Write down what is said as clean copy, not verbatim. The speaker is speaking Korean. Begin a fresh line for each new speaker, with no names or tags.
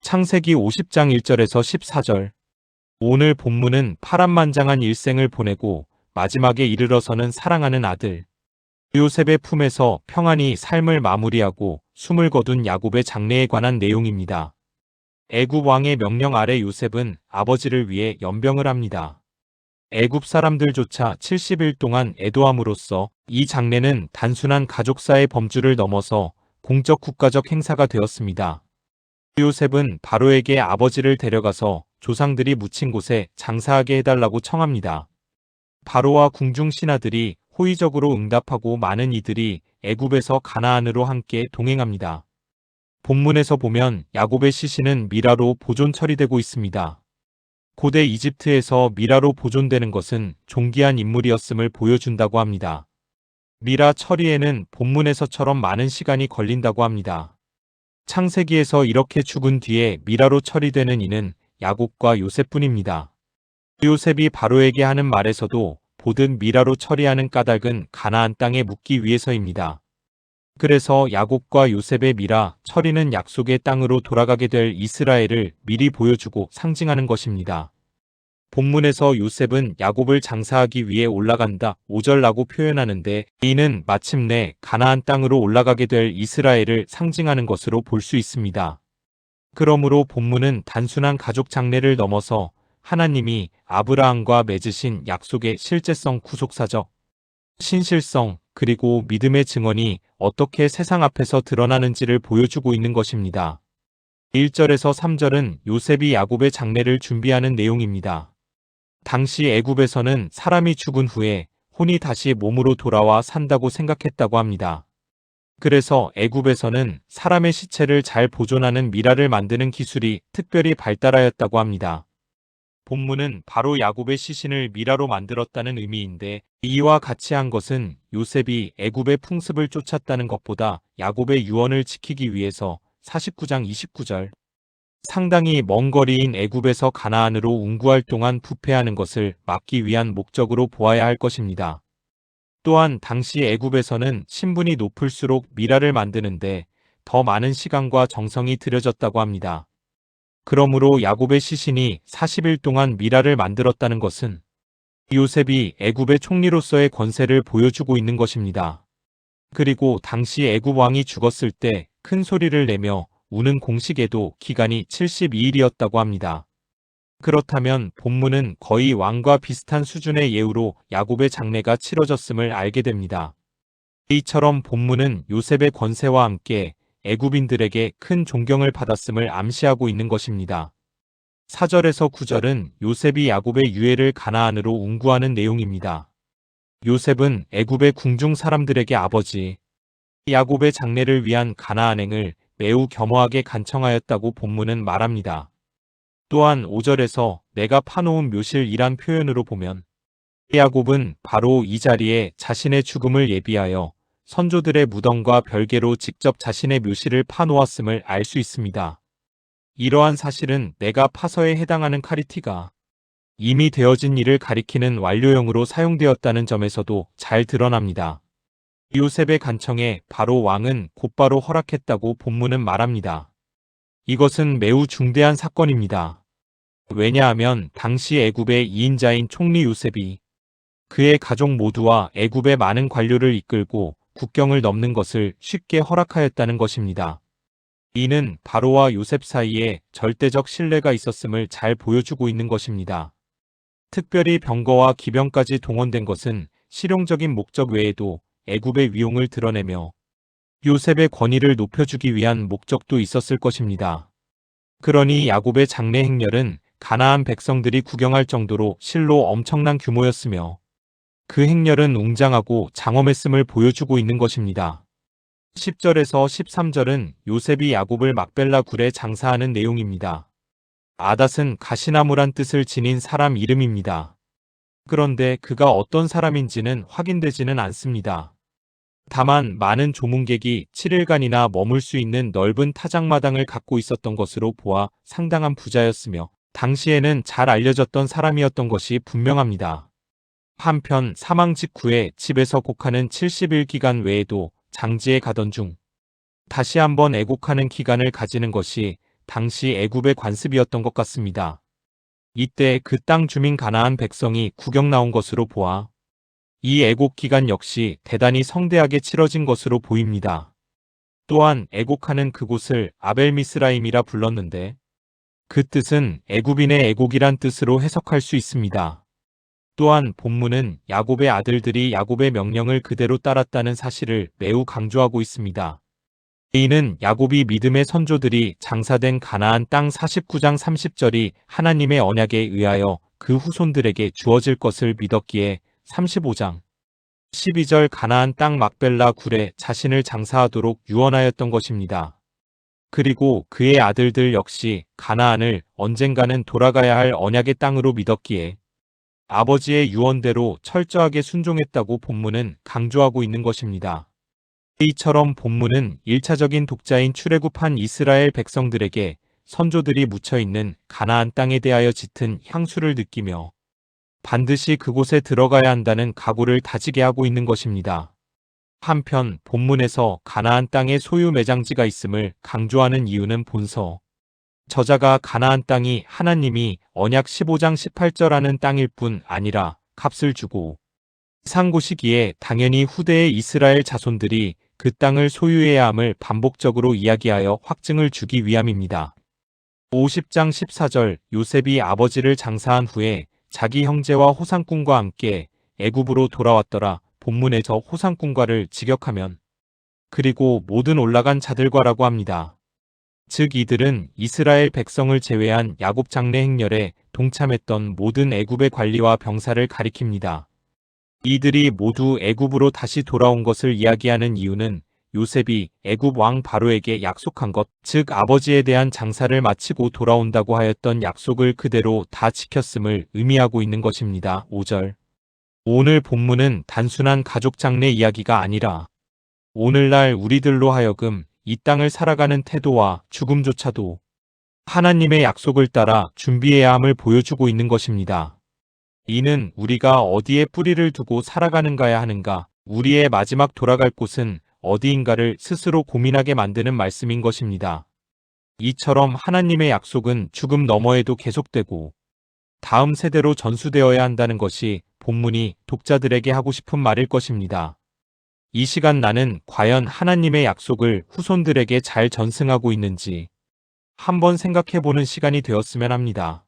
창세기 50장 1절에서 14절. 오늘 본문은 파란만장한 일생을 보내고 마지막에 이르러서는 사랑하는 아들 요셉의 품에서 평안히 삶을 마무리하고 숨을 거둔 야곱의 장래에 관한 내용입니다. 애굽 왕의 명령 아래 요셉은 아버지를 위해 연병을 합니다. 애굽 사람들조차 70일 동안 애도함으로써 이 장례는 단순한 가족사의 범주를 넘어서 공적 국가적 행사가 되었습니다. 요셉은 바로에게 아버지를 데려가서 조상들이 묻힌 곳에 장사하게 해달라고 청합니다. 바로와 궁중 신하들이 호의적으로 응답하고 많은 이들이 애굽에서 가나안으로 함께 동행합니다. 본문에서 보면 야곱의 시신은 미라로 보존 처리되고 있습니다. 고대 이집트에서 미라로 보존되는 것은 존귀한 인물이었음을 보여준다고 합니다. 미라 처리에는 본문에서처럼 많은 시간이 걸린다고 합니다. 창세기에서 이렇게 죽은 뒤에 미라로 처리되는 이는 야곱과 요셉뿐입니다. 요셉이 바로에게 하는 말에서도 보듯 미라로 처리하는 까닭은 가나안 땅에 묻기 위해서입니다. 그래서 야곱과 요셉의 미라 처리는 약속의 땅으로 돌아가게 될 이스라엘을 미리 보여주고 상징하는 것입니다. 본문에서 요셉은 야곱을 장사하기 위해 올라간다 5절라고 표현하는데 이는 마침내 가나안 땅으로 올라가게 될 이스라엘을 상징하는 것으로 볼 수 있습니다. 그러므로 본문은 단순한 가족 장례를 넘어서 하나님이 아브라함과 맺으신 약속의 실제성 구속사적, 신실성, 그리고 믿음의 증언이 어떻게 세상 앞에서 드러나는지를 보여주고 있는 것입니다. 1절에서 3절은 요셉이 야곱의 장례를 준비하는 내용입니다. 당시 애굽에서는 사람이 죽은 후에 혼이 다시 몸으로 돌아와 산다고 생각했다고 합니다. 그래서 애굽에서는 사람의 시체를 잘 보존하는 미라를 만드는 기술이 특별히 발달하였다고 합니다. 본문은 바로 야곱의 시신을 미라로 만들었다는 의미인데 이와 같이 한 것은 요셉이 애굽의 풍습을 쫓았다는 것보다 야곱의 유언을 지키기 위해서 49장 29절 상당히 먼 거리인 애굽에서 가나안으로 운구할 동안 부패하는 것을 막기 위한 목적으로 보아야 할 것입니다. 또한 당시 애굽에서는 신분이 높을수록 미라를 만드는데 더 많은 시간과 정성이 들여졌다고 합니다. 그러므로 야곱의 시신이 40일 동안 미라를 만들었다는 것은 요셉이 애굽의 총리로서의 권세를 보여주고 있는 것입니다. 그리고 당시 애굽 왕이 죽었을 때 큰 소리를 내며 우는 공식에도 기간이 72일이었다고 합니다. 그렇다면 본문은 거의 왕과 비슷한 수준의 예우로 야곱의 장례가 치러졌음을 알게 됩니다. 이처럼 본문은 요셉의 권세와 함께 애굽인들에게 큰 존경을 받았음을 암시하고 있는 것입니다. 4절에서 9절은 요셉이 야곱의 유해를 가나안으로 운구하는 내용입니다. 요셉은 애굽의 궁중 사람들에게 아버지 야곱의 장례를 위한 가나안행을 매우 겸허하게 간청하였다고 본문은 말합니다. 또한 5절에서 내가 파놓은 묘실이란 표현으로 보면 야곱은 바로 이 자리에 자신의 죽음을 예비하여 선조들의 무덤과 별개로 직접 자신의 묘실을 파놓았음을 알 수 있습니다. 이러한 사실은 내가 파서에 해당하는 카리티가 이미 되어진 일을 가리키는 완료형으로 사용되었다는 점에서도 잘 드러납니다. 요셉의 간청에 바로 왕은 곧바로 허락했다고 본문은 말합니다. 이것은 매우 중대한 사건입니다. 왜냐하면 당시 애굽의 2인자인 총리 요셉이 그의 가족 모두와 애굽의 많은 관료를 이끌고 국경을 넘는 것을 쉽게 허락하였다는 것입니다. 이는 바로와 요셉 사이에 절대적 신뢰가 있었음을 잘 보여주고 있는 것입니다. 특별히 병거와 기병까지 동원된 것은 실용적인 목적 외에도 애굽의 위용을 드러내며 요셉의 권위를 높여주기 위한 목적도 있었을 것입니다. 그러니 야곱의 장례 행렬은 가나안 백성들이 구경할 정도로 실로 엄청난 규모였으며 그 행렬은 웅장하고 장엄했음을 보여주고 있는 것입니다. 10절에서 13절은 요셉이 야곱을 막벨라 굴에 장사하는 내용입니다. 아닷은 가시나무란 뜻을 지닌 사람 이름입니다. 그런데 그가 어떤 사람인지는 확인되지는 않습니다. 다만 많은 조문객이 7일간이나 머물 수 있는 넓은 타작마당을 갖고 있었던 것으로 보아 상당한 부자였으며 당시에는 잘 알려졌던 사람이었던 것이 분명합니다. 한편 사망 직후에 집에서 곡하는 70일 기간 외에도 장지에 가던 중 다시 한번 애곡하는 기간을 가지는 것이 당시 애굽의 관습이었던 것 같습니다. 이때 그 땅 주민 가나안 백성이 구경 나온 것으로 보아 이 애곡 기간 역시 대단히 성대하게 치러진 것으로 보입니다. 또한 애곡하는 그곳을 아벨미스라임이라 불렀는데 그 뜻은 애굽인의 애곡이란 뜻으로 해석할 수 있습니다. 또한 본문은 야곱의 아들들이 야곱의 명령을 그대로 따랐다는 사실을 매우 강조하고 있습니다. 이는 야곱이 믿음의 선조들이 장사된 가나안 땅 49장 30절이 하나님의 언약에 의하여 그 후손들에게 주어질 것을 믿었기에 35장 12절 가나안 땅 막벨라 굴에 자신을 장사하도록 유언하였던 것입니다. 그리고 그의 아들들 역시 가나안을 언젠가는 돌아가야 할 언약의 땅으로 믿었기에 아버지의 유언대로 철저하게 순종했다고 본문은 강조하고 있는 것입니다. 이처럼 본문은 1차적인 독자인 출애굽한 이스라엘 백성들에게 선조들이 묻혀있는 가나안 땅에 대하여 짙은 향수를 느끼며 반드시 그곳에 들어가야 한다는 각오를 다지게 하고 있는 것입니다. 한편 본문에서 가나안 땅에 소유 매장지가 있음을 강조하는 이유는 본서 저자가 가나안 땅이 하나님이 언약 15장 18절하는 땅일 뿐 아니라 값을 주고 산 곳이기에 당연히 후대의 이스라엘 자손들이 그 땅을 소유해야 함을 반복적으로 이야기하여 확증을 주기 위함입니다. 50장 14절 요셉이 아버지를 장사한 후에 자기 형제와 호상꾼과 함께 애굽으로 돌아왔더라. 본문에서 호상꾼과를 직역하면 그리고 모든 올라간 자들과라고 합니다. 즉 이들은 이스라엘 백성을 제외한 야곱 장래 행렬에 동참했던 모든 애굽의 관리와 병사를 가리킵니다. 이들이 모두 애굽으로 다시 돌아온 것을 이야기하는 이유는 요셉이 애굽 왕 바로에게 약속한 것, 즉 아버지에 대한 장사를 마치고 돌아온다고 하였던 약속을 그대로 다 지켰음을 의미하고 있는 것입니다. 5절. 오늘 본문은 단순한 가족 장래 이야기가 아니라 오늘날 우리들로 하여금 이 땅을 살아가는 태도와 죽음조차도 하나님의 약속을 따라 준비해야 함을 보여주고 있는 것입니다. 이는 우리가 어디에 뿌리를 두고 살아가는가야 하는가, 우리의 마지막 돌아갈 곳은 어디인가를 스스로 고민하게 만드는 말씀인 것입니다. 이처럼 하나님의 약속은 죽음 너머에도 계속되고 다음 세대로 전수되어야 한다는 것이 본문이 독자들에게 하고 싶은 말일 것입니다. 이 시간 나는 과연 하나님의 약속을 후손들에게 잘 전승하고 있는지 한번 생각해보는 시간이 되었으면 합니다.